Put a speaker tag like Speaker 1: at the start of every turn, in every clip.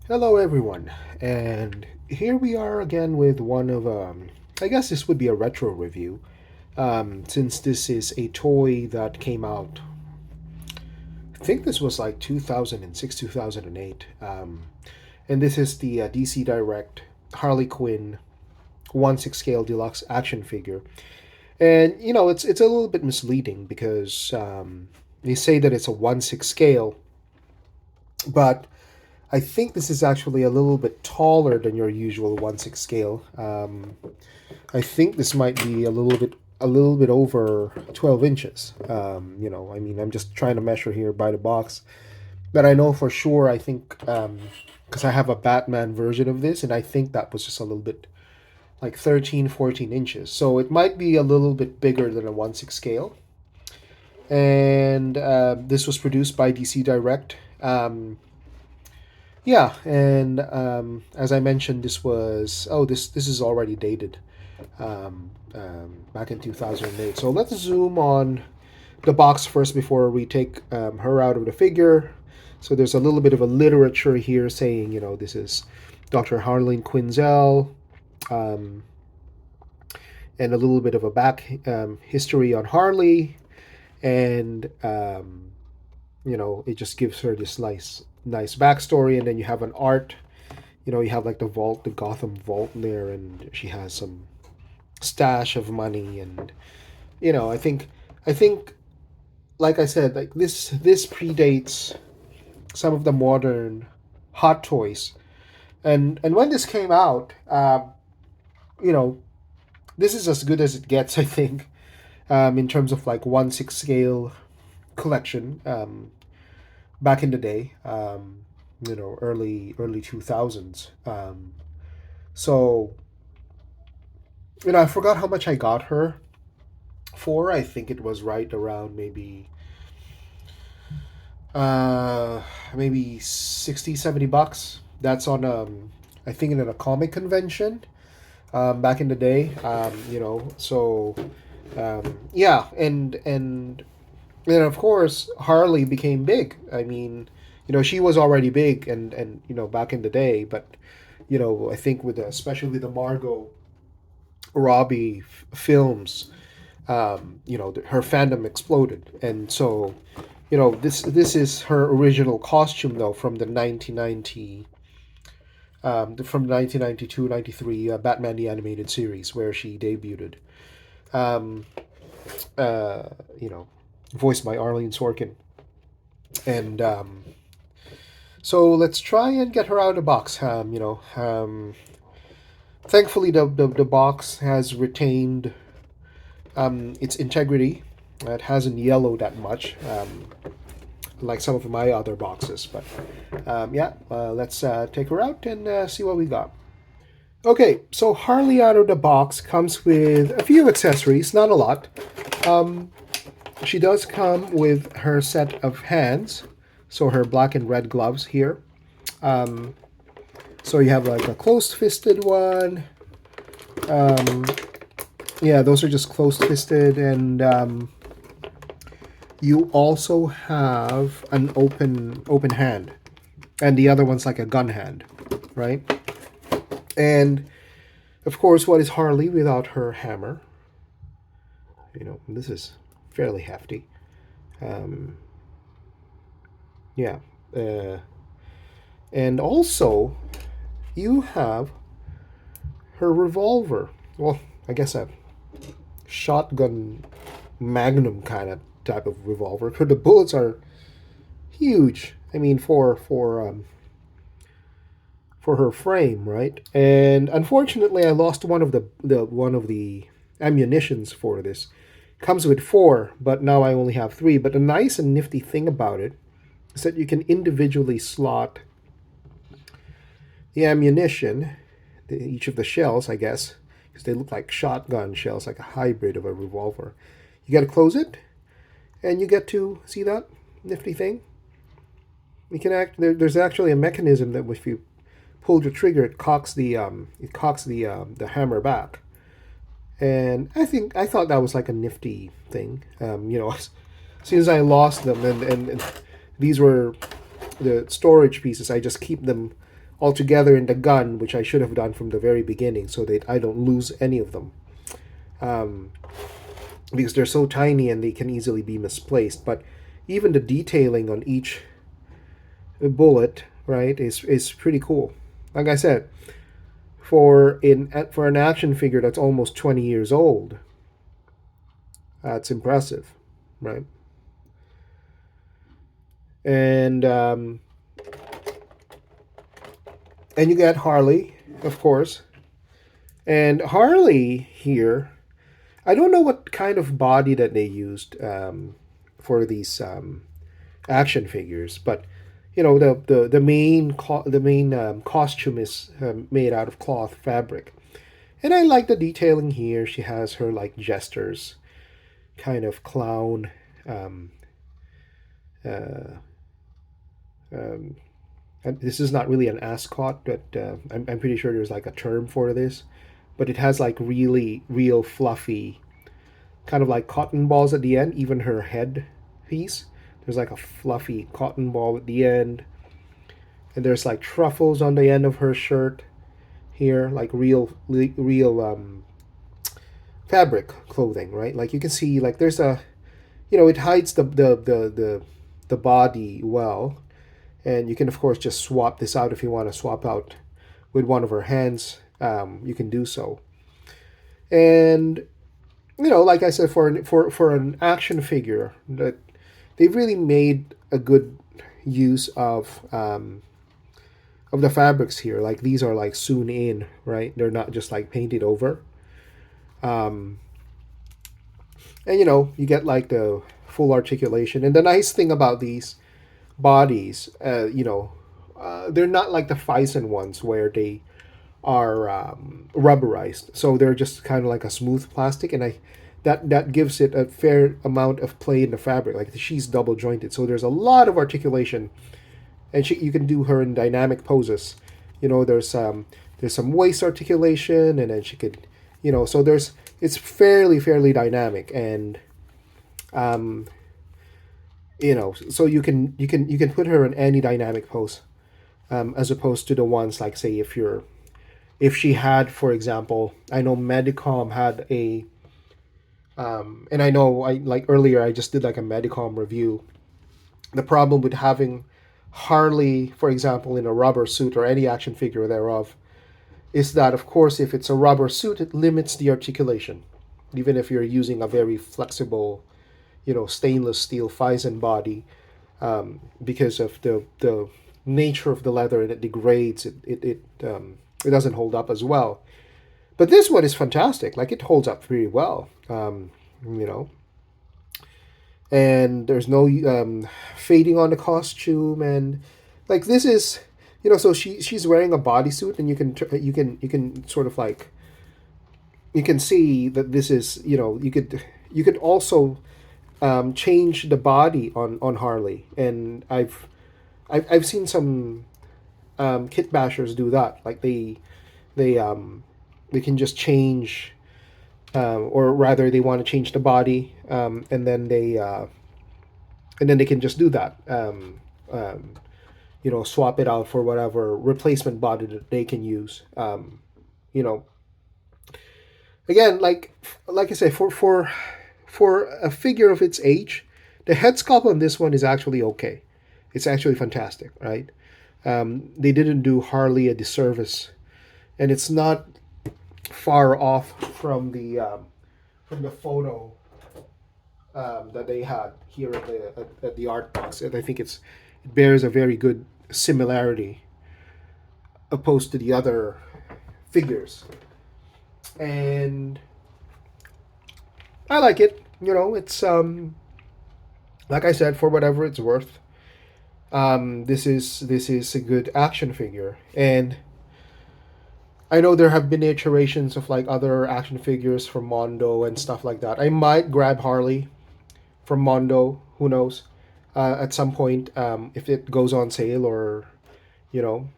Speaker 1: Hello, everyone, and here we are again with one of I guess this would be a retro review, since this is a toy that came out. I think this was like 2006, 2008, and this is the DC Direct Harley Quinn 1/6 scale deluxe action figure. And it's a little bit misleading because they say that it's a 1/6 scale, but I think this is actually a little bit taller than your usual 1/6 scale. I think this might be a little bit over 12 inches. I mean, I'm just trying to measure here by the box, but I know for sure. I think because I have a Batman version of this, and I think that was just a little bit like 13, 14 inches. So it might be a little bit bigger than a 1/6 scale. And this was produced by DC Direct. Yeah, and as I mentioned, this is already dated, back in 2008. So let's zoom on the box first before we take her out of the figure. So there's a little bit of a literature here saying, this is Dr. Harlan Quinzel, um, and a little bit of a back history on Harley, and it just gives her this nice backstory, and then you have an art. You have like the Gotham vault there, and she has some stash of money, and I think, like I said, like this predates some of the modern hot toys, and when this came out, you know, this is as good as it gets, I think, in terms of like 1/6 scale collection. Back in the day, early 2000s. So I forgot how much I got her for. I think it was right around uh maybe 60, $70. That's on I think in a comic convention back in the day. Yeah, and then of course Harley became big. I mean, she was already big, and back in the day, but I think with especially with the Margot Robbie films, her fandom exploded, and so this is her original costume though from the 1990 from the 1992 93 Batman the Animated Series where she debuted. Um, uh, you know, Voiced by Arlene Sorkin, and so let's try and get her out of the box. Thankfully, the box has retained its integrity. It hasn't yellowed that much, like some of my other boxes. But yeah, let's take her out and see what we got. Okay, so Harley out of the box comes with a few accessories, not a lot. Um, she does come with her set of hands, so her black and red gloves here. Um, so you have like a closed-fisted one. Um, yeah, those are just closed-fisted, and you also have an open hand, and the other one's like a gun hand, right? And of course, what is Harley without her hammer? This is fairly hefty. Um, yeah, uh, and also you have her revolver. Well, I guess a shotgun magnum kind of type of revolver. But the bullets are huge. I mean, for her frame, right? And unfortunately, I lost one of the ammunitions for this. Comes with four, but now I only have three. But the nice and nifty thing about it is that you can individually slot the ammunition, each of the shells, I guess, because they look like shotgun shells, like a hybrid of a revolver. You got to close it, and you get to see that nifty thing. You can there's actually a mechanism that if you pull the trigger, it cocks the hammer back. And I thought that was like a nifty thing. As soon as I lost them, and these were the storage pieces, I just keep them all together in the gun, which I should have done from the very beginning so that I don't lose any of them. Um, because they're so tiny and they can easily be misplaced. But even the detailing on each bullet, right, is pretty cool. Like I said, for an action figure that's almost 20 years old, that's impressive, right? And and you got Harley, of course. And Harley here, I don't know what kind of body that they used for these action figures, but the main costume is made out of cloth fabric, and I like the detailing here. She has her like jesters, kind of clown. Um, uh, um, and this is not really an ascot, but I'm pretty sure there's like a term for this. But it has like really real fluffy, kind of like cotton balls at the end. Even her head piece, there's like a fluffy cotton ball at the end, and there's like truffles on the end of her shirt here, like real fabric clothing, right? Like you can see, like there's a, it hides the body well, and you can of course just swap this out if you want to swap out with one of her hands. You can do so, and like I said, for an action figure, that they've really made a good use of the fabrics here. Like these are like sewn in, right? They're not just like painted over. Um, and you get like the full articulation. And the nice thing about these bodies, they're not like the Phison ones where they are rubberized. So they're just kind of like a smooth plastic, and that gives it a fair amount of play in the fabric. Like she's double jointed, so there's a lot of articulation, and you can do her in dynamic poses. There's some waist articulation, and then she could, so it's fairly dynamic, and um, so you can put her in any dynamic pose, as opposed to the ones like say if she had, for example, I know Medicom had and I know I like earlier I just did like a Medicom review. The problem with having Harley, for example, in a rubber suit or any action figure thereof, is that, of course, if it's a rubber suit, it limits the articulation. Even if you're using a very flexible, stainless steel Phison body, because of the nature of the leather and it degrades, it doesn't hold up as well. But this one is fantastic. Like it holds up pretty well. You know, and there's no fading on the costume, and like this is so she's wearing a bodysuit, and you can sort of like you can see that this is you could also change the body on Harley, and I've seen some kit bashers do that. Like they can just change, or rather they want to change the body, and then they can just do that. Swap it out for whatever replacement body that they can use. You know, Again, like I say, for a figure of its age, the head sculpt on this one is actually okay. It's actually fantastic, right? They didn't do Harley a disservice, and it's not far off from the photo that they had here at the art box, and I think it bears a very good similarity opposed to the other figures, and I like it. It's like I said, for whatever it's worth. This is a good action figure, and I know there have been iterations of like other action figures from Mondo and stuff like that. I might grab Harley from Mondo. Who knows? At some point, if it goes on sale, or you know,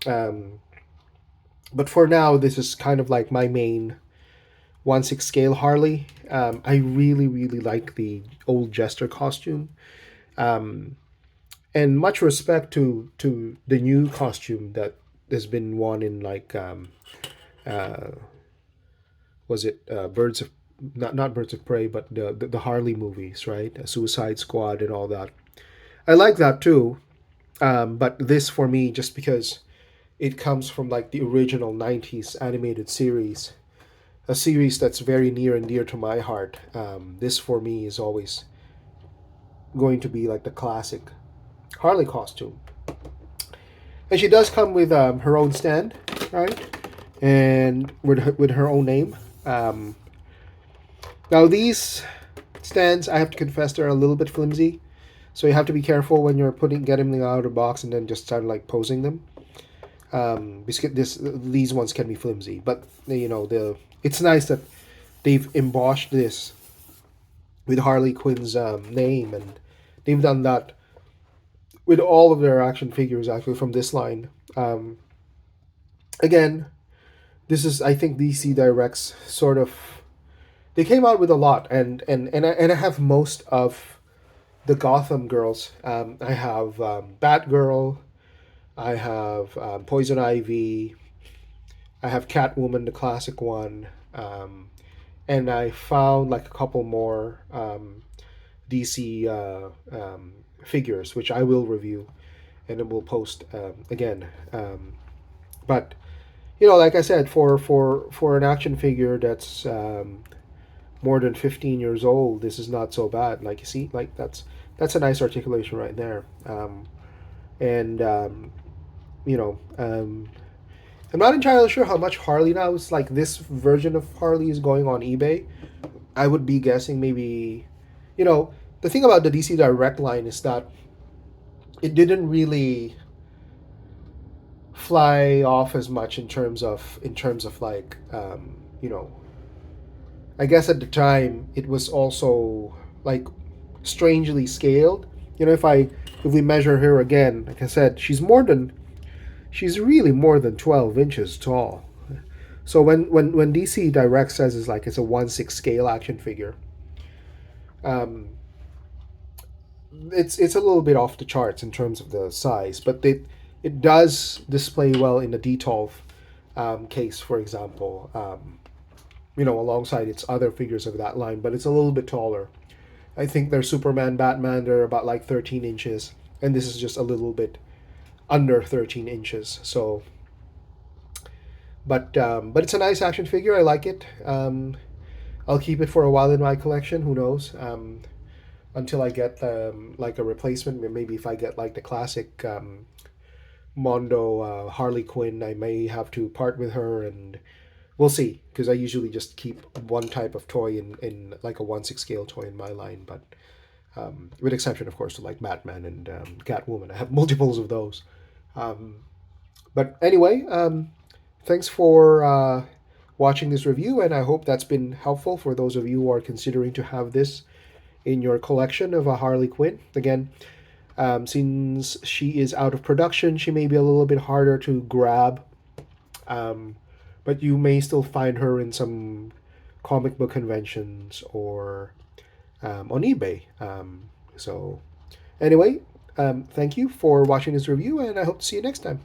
Speaker 1: um, but for now, this is kind of like my main 1/6 scale Harley. I really like the old Jester costume. Um, and much respect to the new costume that there's been one in like uh, was it Birds of not Birds of Prey, but the Harley movies, right? Suicide Squad and all that. I like that too. But this for me, just because it comes from like the original '90s animated series, a series that's very near and dear to my heart. This for me is always going to be like the classic Harley costume, and she does come with her own stand, right? And with her own name. Um, Now these stands, I have to confess, they're a little bit flimsy, so you have to be careful when you're getting them out of the box and then just start like posing them. Because these ones can be flimsy, but it's nice that they've embossed this with Harley Quinn's name, and they've done that with all of their action figures actually from this line. Again, this is, I think, DC Direct's sort of, they came out with a lot, and I have most of the Gotham girls. I have Batgirl, I have Poison Ivy, I have Catwoman, the classic one, and I found like a couple more DC figures, which I will review and then we'll post again. But like I said, for an action figure that's more than 15 years old, this is not so bad. Like you see, like that's a nice articulation right there. And you know, I'm not entirely sure how much Harley now is like this version of Harley is going on eBay. I would be guessing maybe, the thing about the DC Direct line is that it didn't really fly off as much in terms of like I guess at the time it was also like strangely scaled. If we measure her again, like I said, she's really more than 12 inches tall. So when DC Direct says it's a 1/6 scale action figure, um, it's a little bit off the charts in terms of the size, but it does display well in the Detolf case, for example. Alongside its other figures of that line, but it's a little bit taller. I think they're Superman, Batman, they're about like 13 inches, and this is just a little bit under 13 inches. So, but it's a nice action figure. I like it. I'll keep it for a while in my collection. Who knows? Until I get like a replacement. Maybe if I get like the classic Mondo Harley Quinn, I may have to part with her, and we'll see. Because I usually just keep one type of toy in like a 1/6 scale toy in my line, but with exception, of course, to like Batman and Catwoman. I have multiples of those. Um, but anyway, thanks for watching this review, and I hope that's been helpful for those of you who are considering to have this in your collection of a Harley Quinn. Again, since she is out of production, she may be a little bit harder to grab, but you may still find her in some comic book conventions or on eBay. So, anyway, thank you for watching this review, and I hope to see you next time.